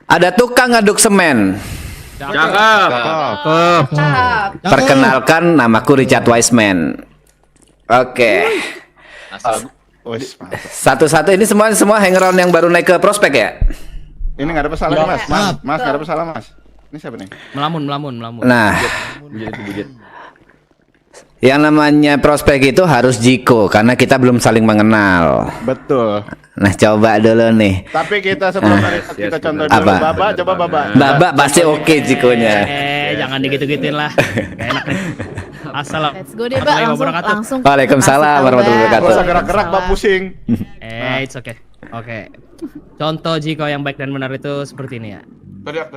Ada tukang ngaduk semen. Cakep. Perkenalkan, namaku Richard Wiseman. Oke. Satu-satu ini semua hangaround yang baru naik ke prospek ya? Ini nggak ada masalah nih, Mas. Mas nggak ada masalah, Mas. Ini siapa nih? Melamun. Nah, Bujit. yang namanya prospek itu harus jiko karena kita belum saling mengenal. Betul. Nah, coba dulu nih. Tapi kita sebelum kita contoh dulu. Apa? Baba, coba Baba. Babak pasti oke jikonya. Jangan digitu-gituin lah. Gak enak nih. Assalamualaikum. Let's go deh, Mbak. Langsung. Waalaikumsalam warahmatullahi Gak wabarakatuh. usah gerak-gerak, Bab, pusing. It's okay. Oke. Contoh jika yang baik dan benar itu seperti ini ya. Teriak.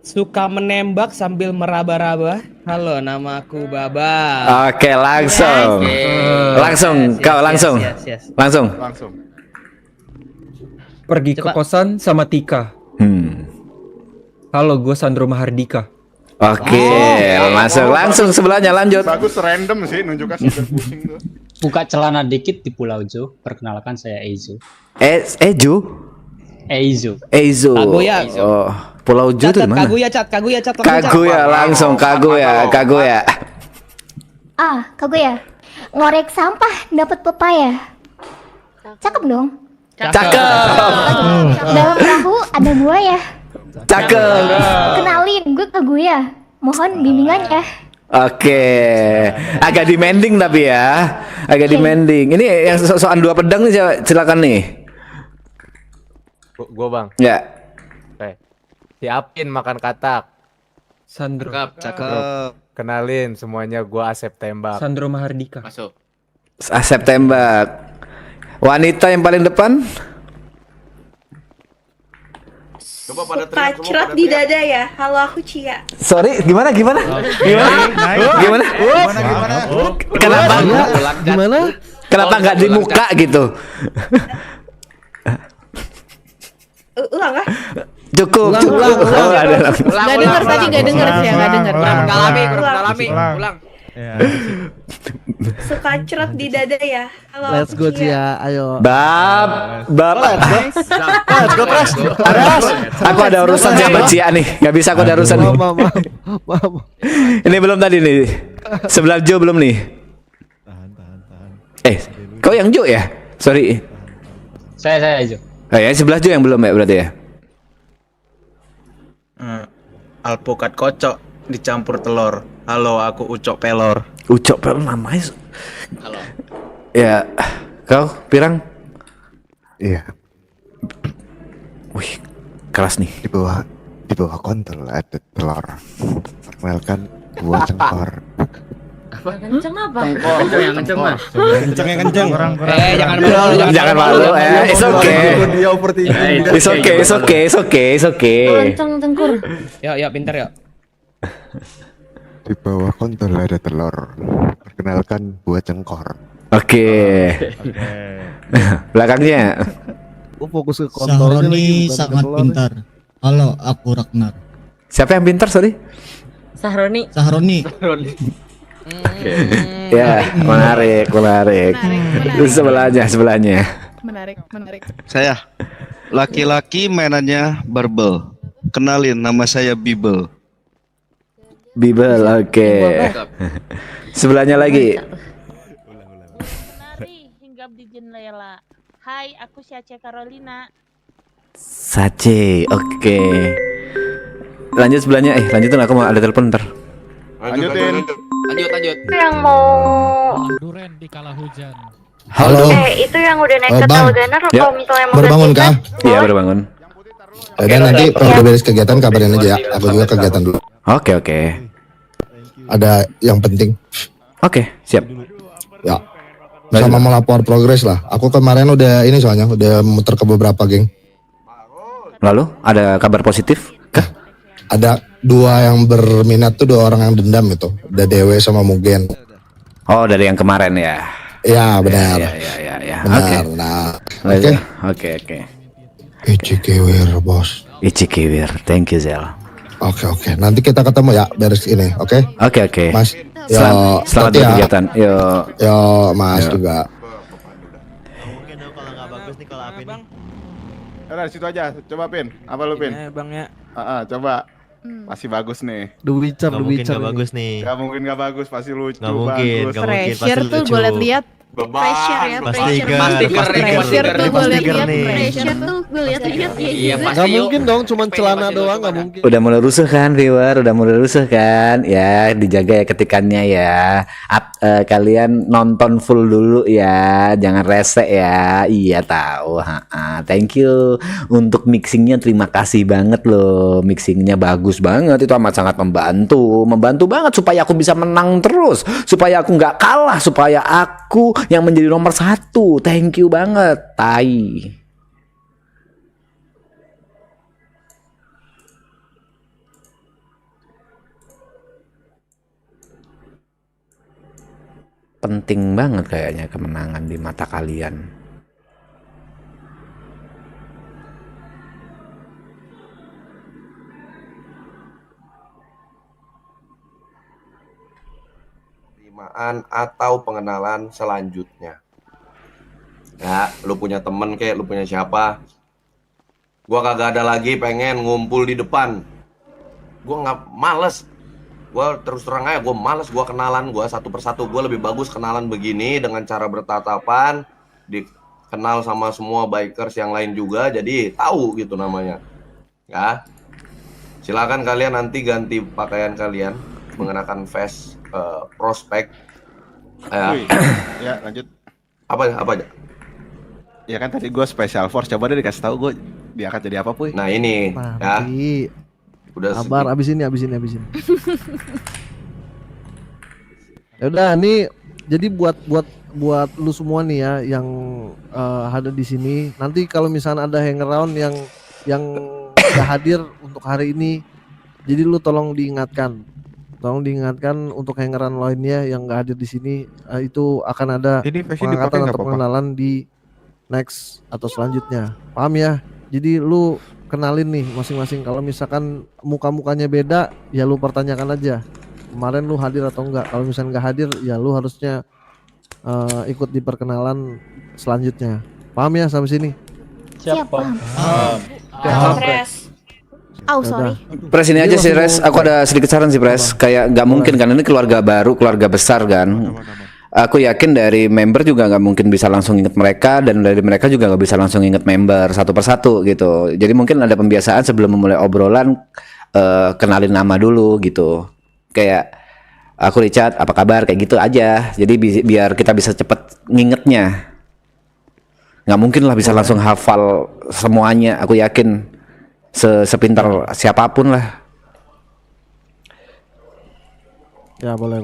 Suka menembak sambil meraba-raba. Halo, namaku Baba. Oke, langsung. Yes. Langsung. Pergi ke kosan sama Tika. Halo, gue Sandro Mahardika. Oke, langsung sebelahnya lanjut. Bagus, random sih, nunjukkan sudah pusing tuh. Buka celana dikit di Pulau Jo. Perkenalkan saya Eizo. Eju? Eizo. Eizo. Kaguya. Oh, Pulau Jo itu di mana? Kaguya. Kaguya. Kaguya. Ngorek sampah dapat pepaya. Cakep dong. Cakep. Dalam perahu ada buaya. Cakep. Kenalin, gue Kaguya. Mohon bimbingannya. Oke. Agak demanding tapi ya. Agak demanding. Ini yang soal dua pedang nih, silakan nih. Gua Bang. Ya. Oke. Siapin makan katak. Sandro. Cakep. Kenalin semuanya, gua Asep Tembak. Sandro Mahardika. Asep tembak. Wanita yang paling depan. Suka cerat di dada ya. Halo, aku Cia. Sorry, gimana? Kenapa? Kenapa nggak di muka gitu? Ulang ah. Cukup. Oh, ada. Gak denger tadi, gak denger sih, gak denger. Ulang. Suka cerat di dada ya. Halo, Let's go Cia, ayo. Bab. Let's go terus. Aku ada urusan sama Cia nih. Gak bisa, aku ada urusan nih. Maaf. Ini belum tadi nih. Sebelah Jo belum nih. Kau yang Jo ya? Sorry. Saya Eizo. Ya sebelah Jo yang belum ya berarti ya. Alpukat kocok dicampur telur. Halo, aku Ucok Pelor. Ucok Pelor namanya. Halo. Ya, kau Pirang? Iya. Wih, keras nih. Di bawah kontol ada telur. Perkenalkan buah cengkor. Kenceng apa? Yang kenceng Mas. Kenceng. Jangan malu. It's okay. Kenceng tengkur. Yuk, pintar yuk. Di bawah kontol ada telur. Perkenalkan buah cengkor. Oke. Belakangnya. Gue fokus ke kontol. Sahroni sangat pintar. Halo, aku Ragnar. Siapa yang pintar, sorry? Sahroni. Ya, menarik. Sebelahnya. Menarik. Saya laki-laki mainannya barbel. Kenalin, nama saya Bibel. Bibel, oke. Sebelahnya lagi. Menari hinggap di jendela. Hai, aku Sace Carolina. Sace, oke. Lanjut sebelahnya. Lanjutin, aku mau ada telepon ntar. Lanjutin. Yang mau Duren di kala hujan. Halo. itu yang udah naik ke Bang. Talganar Ya. kalau misalnya mau Berbangun ganti kah? Iya, baru bangun. Dan nanti kalau udah beres kegiatan kabarin aja ya. Aku juga kegiatan dulu. Oke. Ada yang penting. Oke, siap. Ya. Sama melapor progres lah. Aku kemarin udah ini soalnya udah muter ke beberapa geng. Lalu ada kabar positif? Ada 2 yang berminat tuh, 2 orang yang dendam gitu. Ada Dewe sama Mugen. Oh, dari yang kemarin ya. Ya benar. Ya. Benar. Nah, Oke. Ichikewir bos. Ichikewir, thank you Zel. Oke. Nanti kita ketemu ya beres ini, oke? Oke. Mas, Selamat hati ya. berkegiatan. Yo. Yo, Mas juga. bagus nih kalau Apin. Udah di situ aja. Coba Pin. Apa lu Pin? Bang ya. Coba. Pasti bagus nih. The Witcher, The Witcher. Gak bagus nih. Gak mungkin gak bagus, pasti lucu. Gak mungkin, bagus. gak mungkin. Pressure tuh gue liat-liat. Pressure ya, Pasti Pressure tuh gue liat-liat. nih. Pressure tuh gue liat-liat. Iya, Gak mungkin dong, cuma celana doang gak mungkin. Udah mulai rusuh kan viewer, udah mulai rusuh kan. Ya dijaga ya ketikannya ya. Kalian nonton full dulu ya, jangan rese ya. Iya tahu. Thank you untuk mixingnya, terima kasih banget loh. Mixingnya bagus banget, itu amat sangat membantu banget supaya aku bisa menang terus, supaya aku nggak kalah, supaya aku yang menjadi nomor 1. Thank you banget, tai. Penting banget kayaknya kemenangan di mata kalian. Penerimaan atau pengenalan selanjutnya. Ya, lu punya temen kayak, lu punya siapa? Gua kagak ada lagi pengen ngumpul di depan. Gua nggak males. Gua terus terang aja, gua males gua kenalan gua satu persatu. Gua lebih bagus kenalan begini dengan cara bertatapan, dikenal sama semua bikers yang lain juga, jadi tahu gitu namanya. Ya. Silakan kalian nanti ganti pakaian kalian mengenakan vest prospek. Ya, lanjut. Apa aja? Ya kan tadi gue special force, coba deh dikasih tahu gue diangkat jadi apa Puy. Nah ini ya. Udah sabar, abis ini. Ya udah, nih jadi buat lu semua nih ya yang ada di sini. Nanti kalau misalnya ada hangaround yang gak hadir untuk hari ini, jadi lu tolong diingatkan untuk hangaround lainnya yang gak hadir di sini. Itu akan ada pengangkatan atau pengenalan di next atau selanjutnya. Paham ya? Jadi lu kenalin nih masing-masing. Kalau misalkan muka-mukanya beda, ya lu pertanyakan aja kemarin lu hadir atau enggak. Kalau misalkan nggak hadir, ya lu harusnya ikut di perkenalan selanjutnya. Paham ya sampai sini? Siap, paham. Sorry. Pres ini aja sih Res, aku ada sedikit saran sih Pres. Kayak nggak mungkin kan, ini keluarga baru, keluarga besar kan. Aku yakin dari member juga nggak mungkin bisa langsung inget mereka, dan dari mereka juga nggak bisa langsung inget member satu persatu gitu. Jadi mungkin ada pembiasaan sebelum memulai obrolan, kenalin nama dulu gitu. Kayak aku Richard, apa kabar, kayak gitu aja. Jadi biar kita bisa cepet ngingetnya. Nggak mungkin lah bisa langsung hafal semuanya. Aku yakin sepintar siapapun lah. Ya boleh.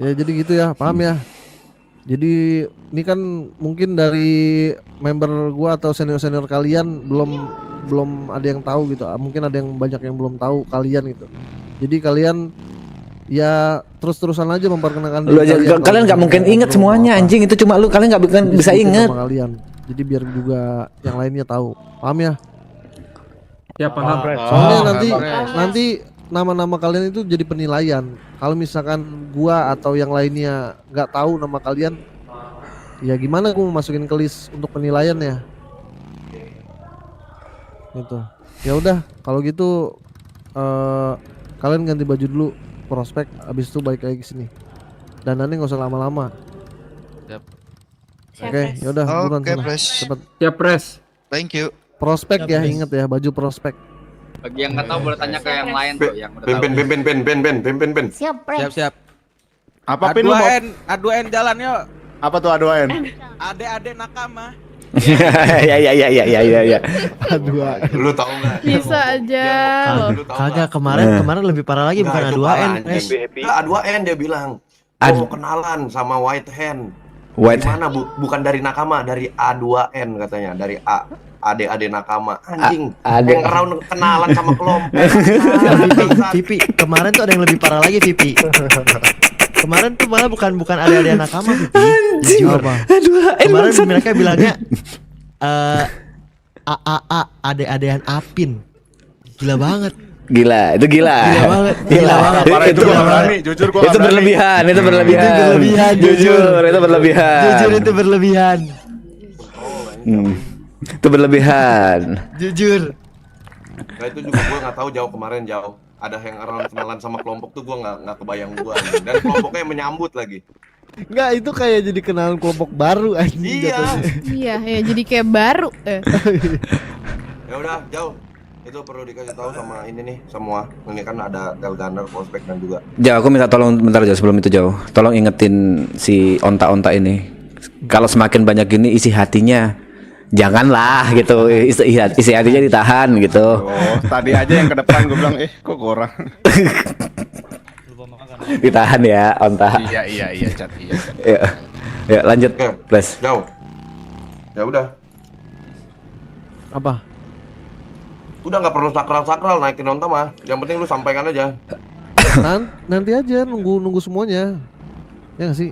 Ya jadi gitu ya, paham ya. Jadi ini kan mungkin dari member gua atau senior kalian belum ada yang tahu gitu. Mungkin ada yang banyak yang belum tahu kalian gitu. Jadi kalian ya terus-terusan aja memperkenalkan Lu aja, kalian nggak mungkin inget semuanya anjing, itu cuma lu, kalian nggak bisa inget. Kalian. Jadi biar juga yang lainnya tahu. Paham ya? Ya paham. Soalnya nanti nama-nama kalian itu jadi penilaian. Kalau misalkan gua atau yang lainnya nggak tahu nama kalian, ya gimana gua mau masukin ke list untuk penilaian ya? Gitu. Ya udah, kalau gitu kalian ganti baju dulu, prospek, abis itu balik lagi ke sini. Dan nanti nggak usah lama-lama. Oke, ya udah, buruan sana. Cepet. Ya Pres. Thank you. Prospek ya, inget ya, baju prospek. Bagi yang nggak tahu boleh tanya ke yang lain tuh, yang udah tahu. Ben. Siap. Apa Pin lu mau? A2N jalan yuk. Apa tuh A2N? Ade-ade nakama. Ya. A2N. Lu tahu nggak? Bisa aja loh. Kagak, kemarin lebih parah lagi, bukan A2N. A2N dia bilang. Mau kenalan sama White Hand. Gimana bukan dari nakama, dari A2N katanya, dari Ade nakama, anjing. Yang round kenalan sama kelompok. Vipi, kemarin tuh ada yang lebih parah lagi, Vipi. Kemarin tuh malah bukan ade-ade nakama, Vipi. Jujur. Kemarin mereka bilangnya ade-adean Apin. Gila banget. Gila banget. Itu jujur gua itu berlebihan. Jujur itu berlebihan. Itu berlebihan. Jujur. Nah itu juga gue nggak tahu jauh kemarin jauh. Ada yang around kenalan sama kelompok tuh gue nggak kebayang gue. Dan kelompoknya menyambut lagi. Enggak, itu kayak jadi kenalan kelompok baru anjing Iya. jatuhnya. Iya, ya jadi kayak baru. Ya udah jauh. Itu perlu dikasih tahu sama ini nih semua. Ini kan ada Telgunner, Prospek dan juga. Jauh, aku minta tolong bentar aja sebelum itu jauh. Tolong ingetin si onta-onta ini. Kalau semakin banyak gini isi hatinya janganlah gitu. Isi hatinya ditahan gitu. Oh, tadi aja yang ke depan gue bilang, kok kurang. Ditahan ya, onta. Iya, Chat. Iya. Ya, lanjut. Oke, Plus. jauh. Ya udah. Apa? Udah nggak perlu sakral naikin onta mah. Yang penting lu sampaikan aja. Nanti aja nunggu semuanya. Ya nggak sih?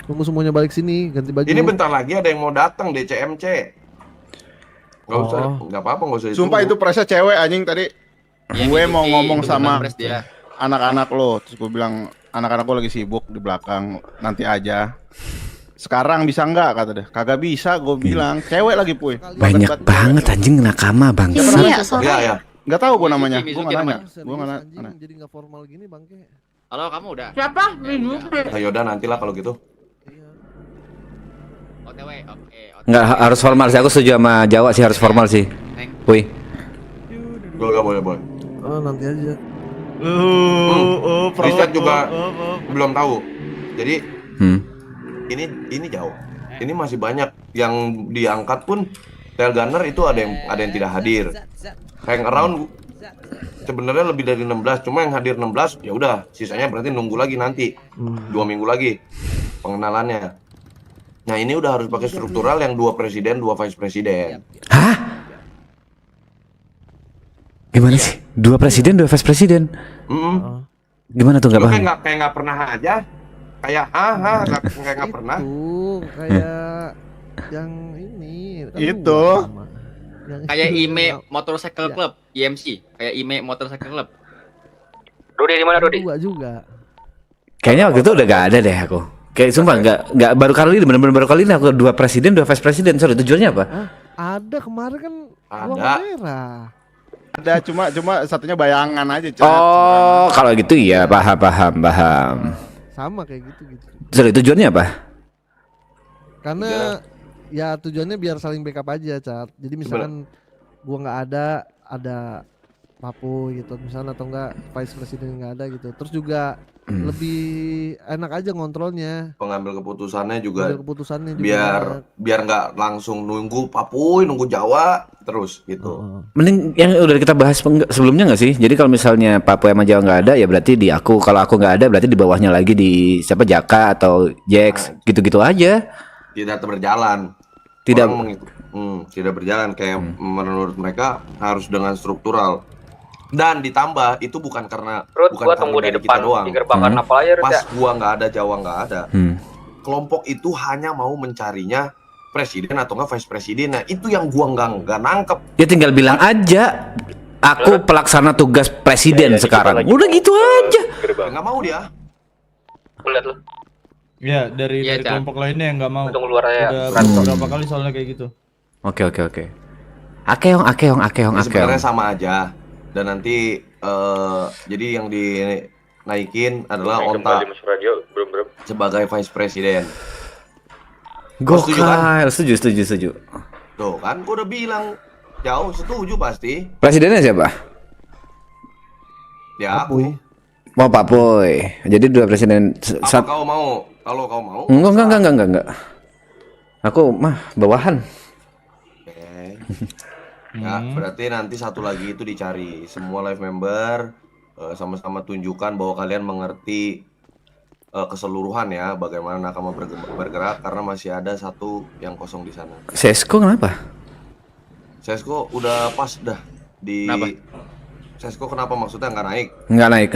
Nunggu semuanya balik sini, ganti baju. Ini bentar lagi ada yang mau datang DCMC. Nggak usah, nggak apa-apa, nggak usah. Sumpah itu presnya cewek anjing tadi. Gue mau ngomong sama anak-anak lo, terus gue bilang anak-anak gue lagi sibuk di belakang, nanti aja. Sekarang bisa nggak kata dia? Kagak bisa, gue bilang. Cewek lagi puy. Banyak banget anjing nakama bang. Iya. Nggak tahu gue namanya. Gue nggak nanya. Gue nggak nanya. Jadi nggak formal gini bangke. Halo, kamu udah? Siapa? Nah, yaudah nantilah kalau gitu. OTW, oke. Nggak harus formal sih, aku setuju sama Jawa sih harus formal sih. Wih. Gue nggak boleh. Oh, nanti aja. Riset juga belum tahu. Jadi ini jauh. Ini masih banyak yang diangkat pun. Telgunner itu ada yang tidak hadir. Hang around sebenarnya lebih dari 16, cuma yang hadir 16 ya udah, sisanya berarti nunggu lagi nanti 2 minggu lagi pengenalannya. Nah ini udah harus pakai struktural yang 2 presiden 2 vice presiden. Hah? Gimana sih? 2 presiden 2 vice presiden? Gimana tuh nggak paham? Kayak nggak pernah aja. Kayak kayak nggak pernah. Tuh kayak yang ini. Itu. Kayak IME Motorcycle Club, IMC. Kayak IME Motorcycle Club. Rudi di mana Rudi? Juga. Kayaknya waktu itu udah gak ada deh aku. Kayak sumpah nggak baru kali ini, bener-bener baru kali ini aku 2 presiden 2 vice presiden. Sorry, tujuannya apa? Ada kemarin kan ada. Merah. Ada cuma satunya bayangan aja. Chat. Oh, kalau gitu iya paham. Sama kayak gitu. Sorry, tujuannya apa? Karena ya tujuannya biar saling backup aja, Cat. Jadi misalkan gua nggak ada Papu gitu misalnya, atau enggak vice presiden nggak ada gitu. Terus juga lebih enak aja ngontrolnya. Pengambil keputusannya juga. Juga biar nggak langsung nunggu Papui, nunggu Jawa terus gitu. Mending yang udah kita bahas sebelumnya nggak sih? Jadi kalau misalnya Papua sama Jawa nggak ada ya berarti di aku. Kalau aku nggak ada berarti di bawahnya lagi di siapa, Jaka atau Jax, gitu-gitu aja. Tidak berjalan. Tidak berjalan kayak menurut mereka harus dengan struktural. Dan ditambah itu bukan karena gua tunggu di depan di gerbang karena apa aja. Pas gua nggak ada, Jawa nggak ada. Kelompok itu hanya mau mencarinya presiden atau nggak vice presiden. Nah itu yang gua nggak nangkep. Ya tinggal bilang aja, aku pelaksana tugas presiden sekarang. Udah gitu aja. Nggak mau dia. Lihat lu. Ya dari kelompok lainnya yang nggak mau. Tunggu luar aja. Udah berapa kali soalnya kayak gitu. Oke. Akeong. Sebenarnya sama aja. Dan nanti jadi yang dinaikin adalah Onta sebagai vice presiden. Gokil, setuju. Tuh kan gua udah bilang jauh setuju pasti. Presidennya siapa? Ya aku. Mau Pak Boy. Jadi 2 presiden. Apa kau mau? Kalau kau mau. Enggak. Aku mah bawahan. Ya, berarti nanti satu lagi itu dicari semua live member sama-sama tunjukkan bahwa kalian mengerti keseluruhan ya bagaimana nakama bergerak karena masih ada satu yang kosong di sana. Sesko kenapa? Sesko udah pas dah di. Kenapa? Sesko kenapa maksudnya nggak naik? Nggak naik,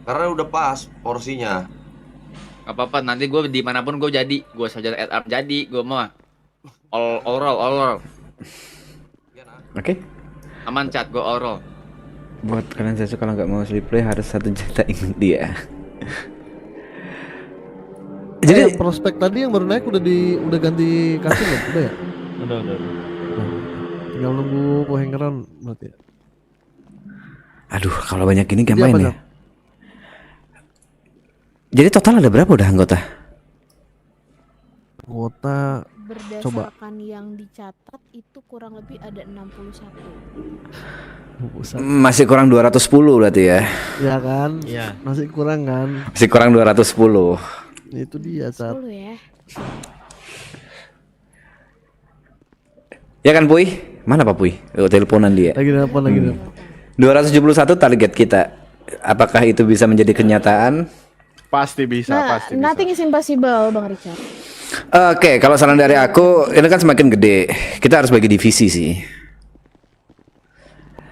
Karena udah pas porsinya. Gak apa-apa, nanti gue dimanapun gue jadi, gue saja add up jadi, gue mah all roll. Oke. Aman Chat, gue all roll. Buat kalian saya kalau nggak mau sleep play harus 1 juta ingat dia. Jadi prospek tadi yang baru naik udah ganti kasih belum? Udah ya? Udah. Tinggal nunggu hangaround berarti ya. Aduh, kalau banyak ini Jadi gampang apa, ya. Jam? Jadi total ada berapa udah anggota? Anggota Berdasarkan yang dicatat itu kurang lebih ada 61. Masih kurang 210 berarti ya. Ya kan? Iya. Masih kurang kan? Masih kurang 210. Itu dia, Cat. 10 ya. Ya kan, Puy? Mana Pak Puy? Oh, teleponan dia. Lagi nelpon. 271 target kita. Apakah itu bisa menjadi kenyataan? Pasti bisa, Nah, pasti bisa. nothing is impossible, Bang Richard. Oke, kalau saran dari aku, ini kan semakin gede. Kita harus bagi divisi sih.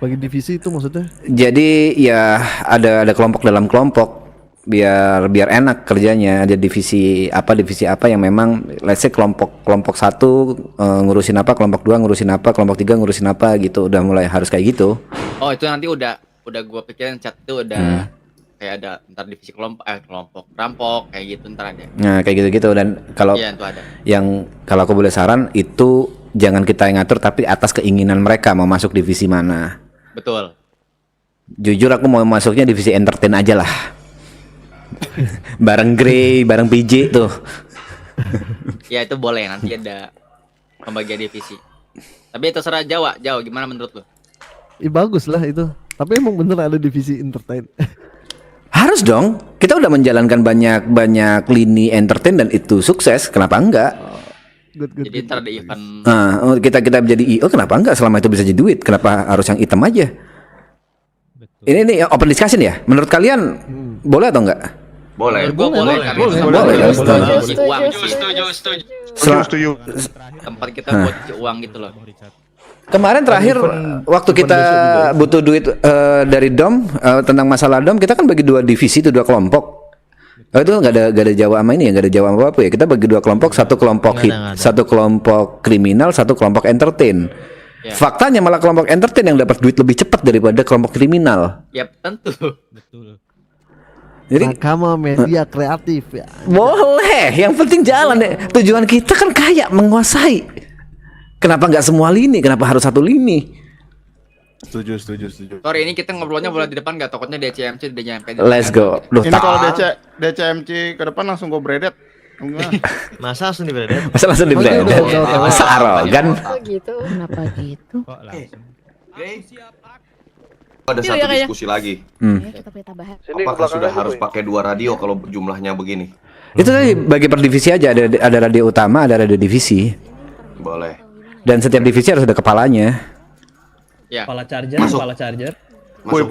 Bagi divisi itu maksudnya? Jadi ya ada kelompok dalam kelompok biar enak kerjanya. Ada divisi apa yang memang let's say kelompok 1 ngurusin apa, kelompok 2 ngurusin apa, kelompok 3 ngurusin apa gitu. Udah mulai harus kayak gitu. Oh, itu nanti udah gua pikirin chat itu udah kayak ada ntar divisi kelompok rampok kayak gitu ntar ada. Nah, kayak gitu-gitu dan kalau Iya, itu ada. yang kalau aku boleh saran itu jangan kita yang ngatur tapi atas keinginan mereka mau masuk divisi mana. Betul. Jujur aku mau masuknya divisi entertain aja lah. Bareng Grey, bareng PJ tuh. Ya itu boleh nanti ada pembagian divisi. Tapi itu terserah Jawa gimana menurut lu? Bagus lah itu. Tapi emang bener ada divisi entertain. Harus dong. Kita udah menjalankan banyak lini entertain dan itu sukses. Kenapa enggak? Jadi ntar ada event. Nah, kita menjadi IO kenapa enggak selama itu bisa jadi duit? Kenapa harus yang hitam aja? Ini open discussion ya. Menurut kalian boleh atau enggak? Boleh. Boleh. Setuju. Tempat kita buat uang gitu loh. Kemarin terakhir waktu kita butuh duit dari DOM tentang masalah DOM, kita kan bagi 2 divisi itu 2 kelompok. Itu nggak ada Jawa sama ini ya, nggak ada Jawa apa ya. Kita bagi 2 kelompok, satu kelompok satu kelompok kriminal, satu kelompok entertain. Ya. Faktanya malah kelompok entertain yang dapat duit lebih cepat daripada kelompok kriminal. Ya tentu. Betul. Jadi Nakama media kreatif ya. boleh, yang penting jalan deh. Tujuan kita kan kaya, menguasai. Kenapa nggak semua lini? Kenapa harus satu lini? Setuju. Sorry, ini kita ngobrolnya boleh di depan nggak? Takutnya DCMC udah nyampe. Let's go. Loh, Ini kalau DCMC ke depan langsung gue bredet. Masa langsung dibredet? Masa langsung di-brand? Masa arogan? Gitu. Kenapa gitu? Kok langsung? Ada satu diskusi lagi. Kita punya tambahan. Apakah sudah harus pakai 2 radio kalau jumlahnya begini? Itu tadi bagi per divisi aja, ada radio utama, ada radio divisi. Boleh. Dan setiap divisi harus ada kepalanya. Ya. Kepala charger. Puy.